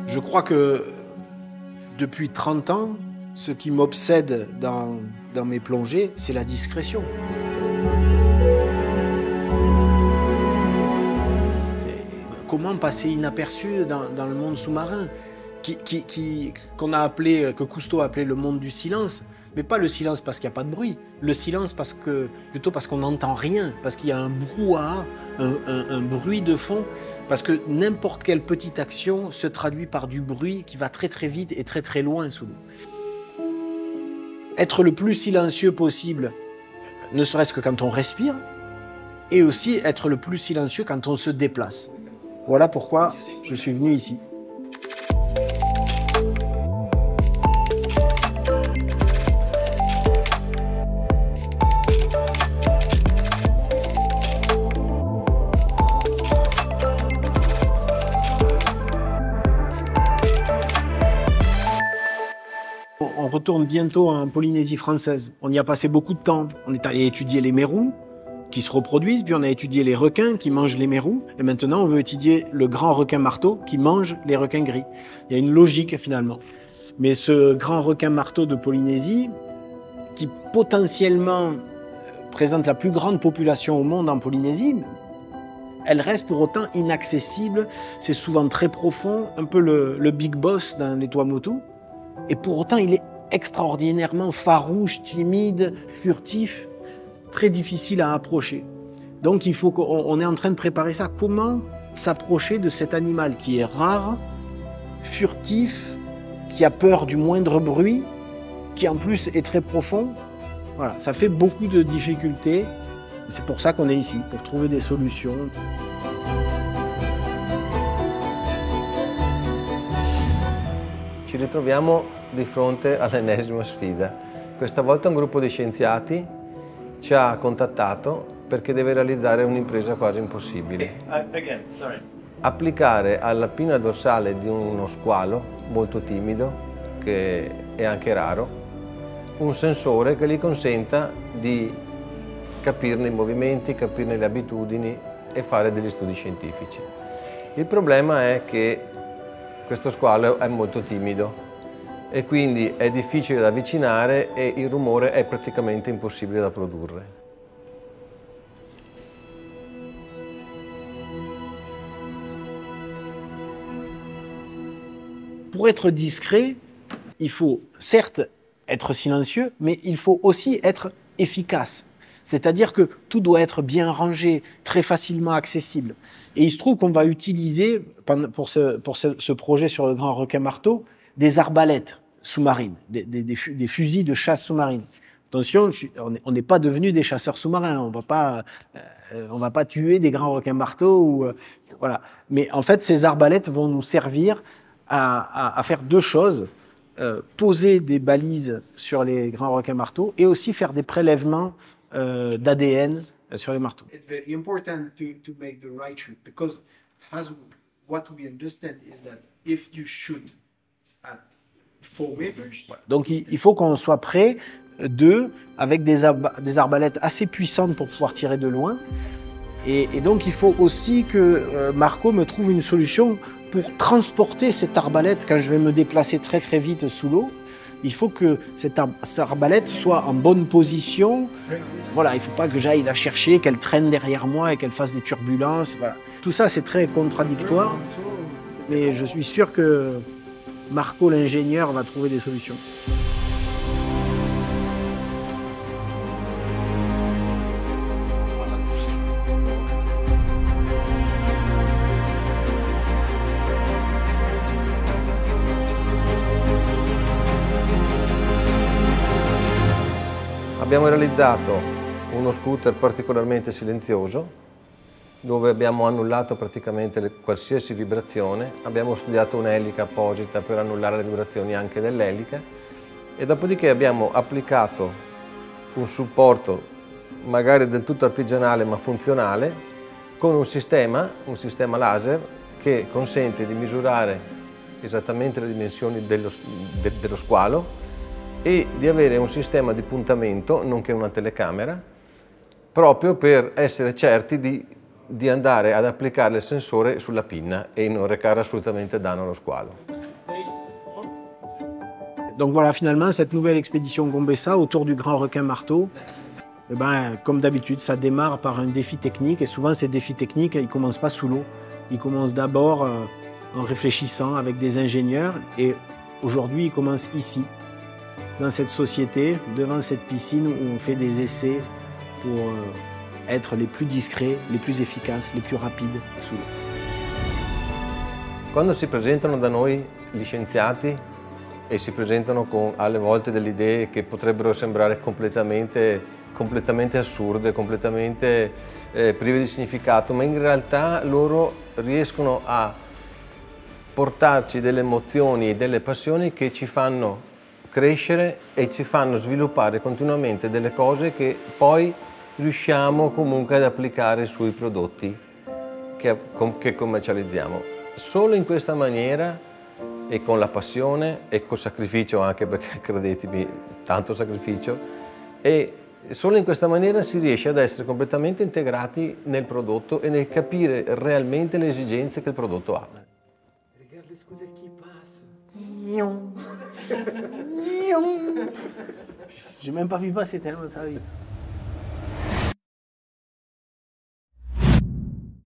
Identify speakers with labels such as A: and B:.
A: Je crois que depuis 30 ans, ce qui m'obsède dans mes plongées, c'est la discrétion. Comment passer inaperçu dans le monde sous-marin, que Cousteau a appelé le monde du silence, mais pas le silence parce qu'il n'y a pas de bruit, le silence plutôt parce qu'on n'entend rien, parce qu'il y a un brouhaha, un bruit de fond, parce que n'importe quelle petite action se traduit par du bruit qui va très très vite et très très loin sous l'eau. Être le plus silencieux possible, ne serait-ce que quand on respire, et aussi être le plus silencieux quand on se déplace. Voilà pourquoi je suis venu ici. On retourne bientôt en Polynésie française. On y a passé beaucoup de temps. On est allé étudier les mérous qui se reproduisent, puis on a étudié les requins qui mangent les mérous, et maintenant on veut étudier le grand requin marteau qui mange les requins gris. Il y a une logique finalement. Mais ce grand requin marteau de Polynésie, qui potentiellement présente la plus grande population au monde en Polynésie, elle reste pour autant inaccessible. C'est souvent très profond, un peu le big boss dans les Tuamotu. Et pour autant, il est extraordinairement farouche, timide, furtif, très difficile à approcher. Donc il faut qu'on est en train de préparer ça. Comment s'approcher de cet animal qui est rare, furtif, qui a peur du moindre bruit, qui en plus est très profond. Voilà, ça fait beaucoup de difficultés. C'est pour ça qu'on est ici, pour trouver des solutions.
B: Ci ritroviamo di fronte all'ennesima sfida. Questa volta un gruppo di scienziati ci ha contattato perché deve realizzare un'impresa quasi impossibile. Applicare alla pinna dorsale di uno squalo molto timido, che è anche raro, un sensore che gli consenta di capirne i movimenti, capirne le abitudini e fare degli studi scientifici. Il problema è che questo squalo è molto timido e quindi è difficile da avvicinare e il rumore è praticamente impossibile da produrre.
A: Pour être discret, il faut certes être silencieux, mais il faut aussi être efficace. C'est-à-dire que tout doit être bien rangé, très facilement accessible. Et il se trouve qu'on va utiliser, pour ce projet sur le grand requin marteau, des arbalètes sous-marines, des fusils de chasse sous-marine. Attention, on n'est pas devenus des chasseurs sous-marins, on va pas tuer des grands requins marteaux. Voilà. Mais en fait, ces arbalètes vont nous servir à faire deux choses. Poser des balises sur les grands requins marteaux et aussi faire des prélèvements d'ADN sur les marteaux. It's very important to make the right shoot because what we understand is that if you shoot at 4 meters. Donc il faut qu'on soit prêt avec des arbalètes assez puissantes pour pouvoir tirer de loin. Et donc il faut aussi que Marco me trouve une solution pour transporter cette arbalète quand je vais me déplacer très très vite sous l'eau. Il faut que cette arbalète soit en bonne position. Voilà, il ne faut pas que j'aille la chercher, qu'elle traîne derrière moi et qu'elle fasse des turbulences. Voilà. Tout ça, c'est très contradictoire. Mais je suis sûr que Marco, l'ingénieur, va trouver des solutions.
B: Abbiamo realizzato uno scooter particolarmente silenzioso, dove abbiamo annullato praticamente qualsiasi vibrazione, abbiamo studiato un'elica apposita per annullare le vibrazioni anche dell'elica e dopodiché abbiamo applicato un supporto magari del tutto artigianale ma funzionale con un sistema laser che consente di misurare esattamente le dimensioni dello squalo e di avere un sistema di puntamento, nonché una telecamera, proprio per essere certi di di andare ad applicare il sensore sulla pinna et non recare assolutamente danno allo squalo.
A: Donc voilà, finalement, cette nouvelle expédition Gombessa autour du grand requin marteau, eh ben, comme d'habitude, ça démarre par un défi technique et souvent ces défis techniques, ils ne commencent pas sous l'eau. Ils commencent d'abord en réfléchissant avec des ingénieurs et aujourd'hui, ils commencent ici, dans cette société, devant cette piscine où on fait des essais pour être les plus discrets, les plus efficaces, les plus rapides sous l'eau.
B: Quando si presentano da noi gli scienziati e si presentano con alle volte delle idee che potrebbero sembrare completamente assurde, completamente prive di significato, ma in realtà loro riescono a portarci delle emozioni e delle passioni che ci fanno crescere e ci fanno sviluppare continuamente delle cose che poi riusciamo comunque ad applicare sui prodotti che commercializziamo. Solo in questa maniera e con la passione e col sacrificio anche, perché credetemi, tanto sacrificio, e solo in questa maniera si riesce ad essere completamente integrati nel prodotto e nel capire realmente le esigenze che il prodotto ha.
C: Regarde les scooters qui passent.
A: J'ai même pas vu passer tellement ça arrive.